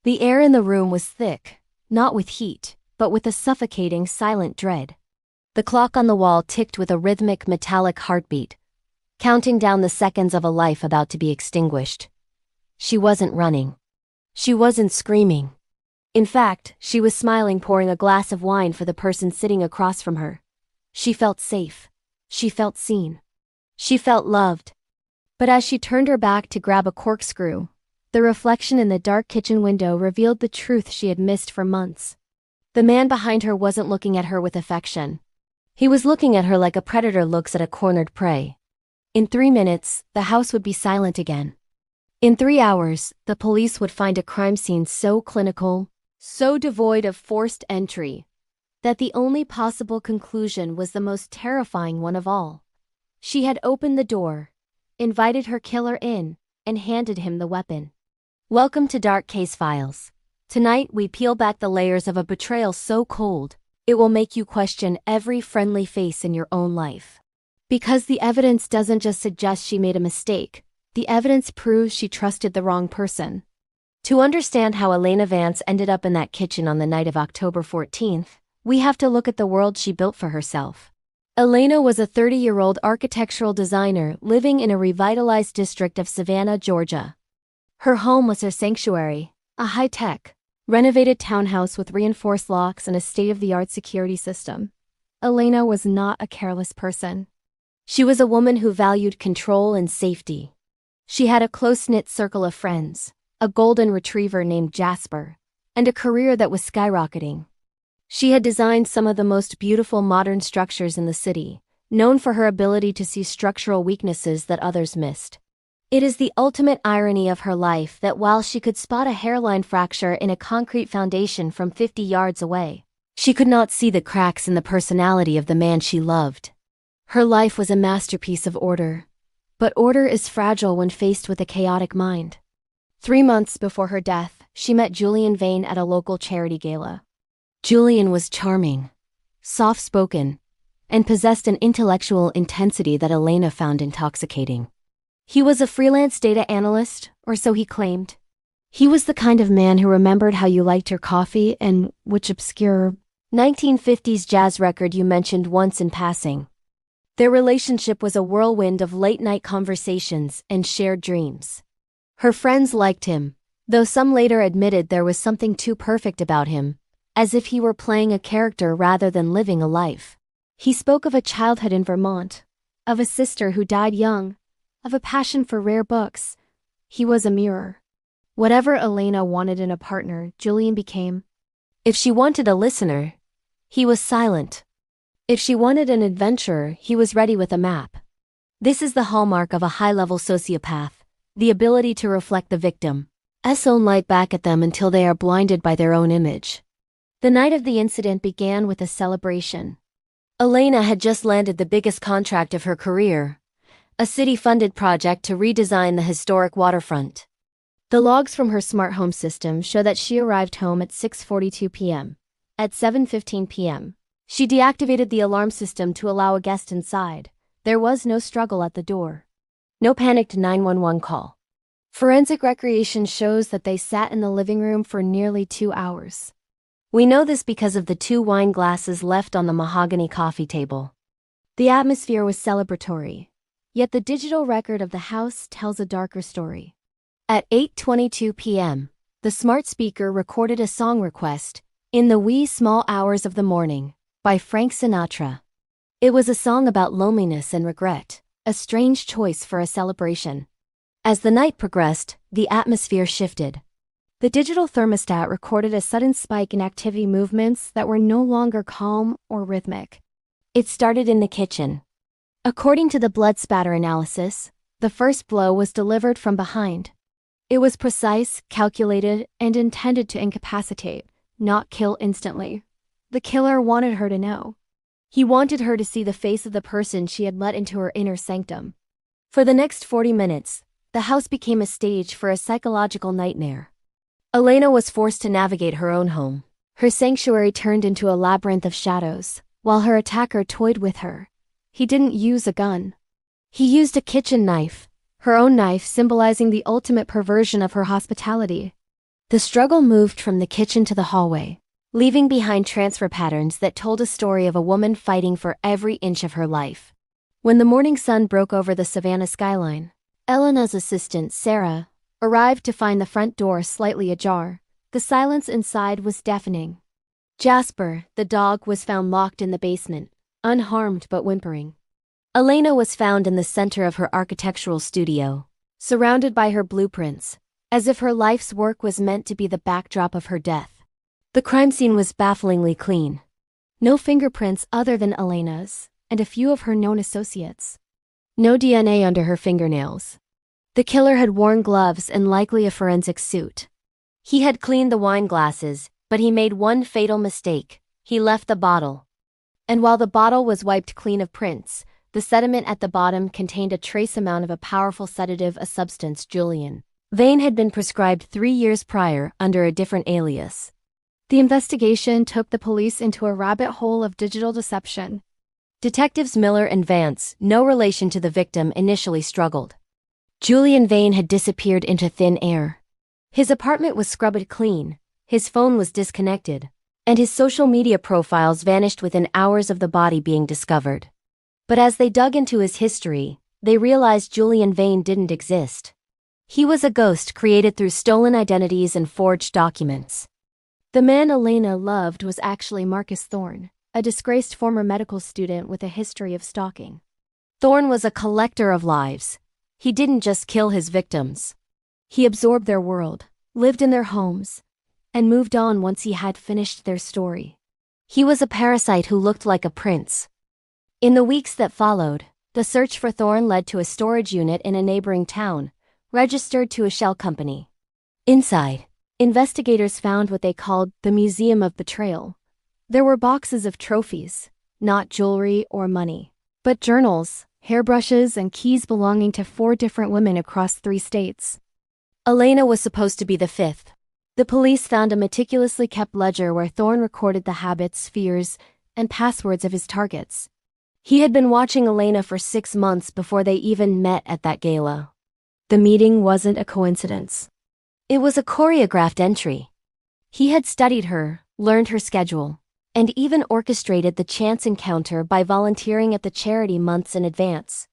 The air in the room was thick, not with heat, but with a suffocating, silent dread. The clock on the wall ticked with a rhythmic, metallic heartbeat, counting down the seconds of a life about to be extinguished. She wasn't running. She wasn't screaming. In fact, she was smiling, pouring a glass of wine for the person sitting across from her. She felt safe. She felt seen. She felt loved. But as she turned her back to grab a corkscrew, the reflection in the dark kitchen window revealed the truth she had missed for months. The man behind her wasn't looking at her with affection. He was looking at her like a predator looks at a cornered prey. In 3 minutes, the house would be silent again. In 3 hours, the police would find a crime scene so clinical, so devoid of forced entry, that the only possible conclusion was the most terrifying one of all. She had opened the door, invited her killer in, and handed him the weapon. Welcome to Dark Case Files. Tonight we peel back the layers of a betrayal so cold, it will make you question every friendly face in your own life. Because the evidence doesn't just suggest she made a mistake, the evidence proves she trusted the wrong person. To understand how Elena Vance ended up in that kitchen on the night of October 14th, we have to look at the world she built for herself. Elena was a 30-year-old architectural designer living in a revitalized district of Savannah, Georgia. Her home was her sanctuary, a high-tech, renovated townhouse with reinforced locks and a state-of-the-art security system. Elena was not a careless person. She was a woman who valued control and safety. She had a close-knit circle of friends, a golden retriever named Jasper, and a career that was skyrocketing. She had designed some of the most beautiful modern structures in the city, known for her ability to see structural weaknesses that others missed. It is the ultimate irony of her life that while she could spot a hairline fracture in a concrete foundation from 50 yards away, she could not see the cracks in the personality of the man she loved. Her life was a masterpiece of order. But order is fragile when faced with a chaotic mind. 3 months before her death, she met Julian Vane at a local charity gala. Julian was charming, soft-spoken, and possessed an intellectual intensity that Elena found intoxicating. He was a freelance data analyst, or so he claimed. He was the kind of man who remembered how you liked your coffee and which obscure 1950s jazz record you mentioned once in passing. Their relationship was a whirlwind of late-night conversations and shared dreams. Her friends liked him, though some later admitted there was something too perfect about him, as if he were playing a character rather than living a life. He spoke of a childhood in Vermont, of a sister who died young, of a passion for rare books. He was a mirror. Whatever Elena wanted in a partner, Julian became. If she wanted a listener, he was silent. If she wanted an adventurer, he was ready with a map. This is the hallmark of a high-level sociopath, the ability to reflect the victim's own light back at them until they are blinded by their own image. The night of the incident began with a celebration. Elena had just landed the biggest contract of her career, a city-funded project to redesign the historic waterfront. The logs from her smart home system show that she arrived home at 6:42 p.m. At 7:15 p.m., she deactivated the alarm system to allow a guest inside. There was no struggle at the door. No panicked 911 call. Forensic recreation shows that they sat in the living room for nearly 2 hours. We know this because of the 2 wine glasses left on the mahogany coffee table. The atmosphere was celebratory, yet the digital record of the house tells a darker story. At 8:22 p.m., the smart speaker recorded a song request, "In the Wee Small Hours of the Morning," by Frank Sinatra. It was a song about loneliness and regret, a strange choice for a celebration. As the night progressed, the atmosphere shifted. The digital thermostat recorded a sudden spike in activity movements that were no longer calm or rhythmic. It started in the kitchen. According to the blood spatter analysis, the first blow was delivered from behind. It was precise, calculated, and intended to incapacitate, not kill instantly. The killer wanted her to know. He wanted her to see the face of the person she had let into her inner sanctum. For the next 40 minutes, the house became a stage for a psychological nightmare. Elena was forced to navigate her own home. Her sanctuary turned into a labyrinth of shadows, while her attacker toyed with her. He didn't use a gun. He used a kitchen knife, her own knife symbolizing the ultimate perversion of her hospitality. The struggle moved from the kitchen to the hallway, leaving behind transfer patterns that told a story of a woman fighting for every inch of her life. When the morning sun broke over the Savannah skyline, Elena's assistant, Sarah, arrived to find the front door slightly ajar. The silence inside was deafening. Jasper, the dog, was found locked in the basement, unharmed but whimpering. Elena was found in the center of her architectural studio, surrounded by her blueprints, as if her life's work was meant to be the backdrop of her death. The crime scene was bafflingly clean. No fingerprints other than Elena's, and a few of her known associates. No DNA under her fingernails. The killer had worn gloves and likely a forensic suit. He had cleaned the wine glasses, but he made one fatal mistake. He left the bottle. And while the bottle was wiped clean of prints, the sediment at the bottom contained a trace amount of a powerful sedative, a substance Julian Vane had been prescribed 3 years prior under a different alias. The investigation took the police into a rabbit hole of digital deception. Detectives Miller and Vance, no relation to the victim, initially struggled. Julian Vane had disappeared into thin air. His apartment was scrubbed clean, his phone was disconnected, and his social media profiles vanished within hours of the body being discovered. But as they dug into his history, they realized Julian Vane didn't exist. He was a ghost created through stolen identities and forged documents. The man Elena loved was actually Marcus Thorne, a disgraced former medical student with a history of stalking. Thorne was a collector of lives. He didn't just kill his victims. He absorbed their world, lived in their homes, and moved on once he had finished their story. He was a parasite who looked like a prince. In the weeks that followed, the search for Thorne led to a storage unit in a neighboring town, registered to a shell company. Inside, investigators found what they called the Museum of Betrayal. There were boxes of trophies, not jewelry or money, but journals, hairbrushes, and keys belonging to 4 different women across 3 states. Elena was supposed to be the 5th. The police found a meticulously kept ledger where Thorne recorded the habits, fears, and passwords of his targets. He had been watching Elena for 6 months before they even met at that gala. The meeting wasn't a coincidence. It was a choreographed entry. He had studied her, learned her schedule, and even orchestrated the chance encounter by volunteering at the charity months in advance.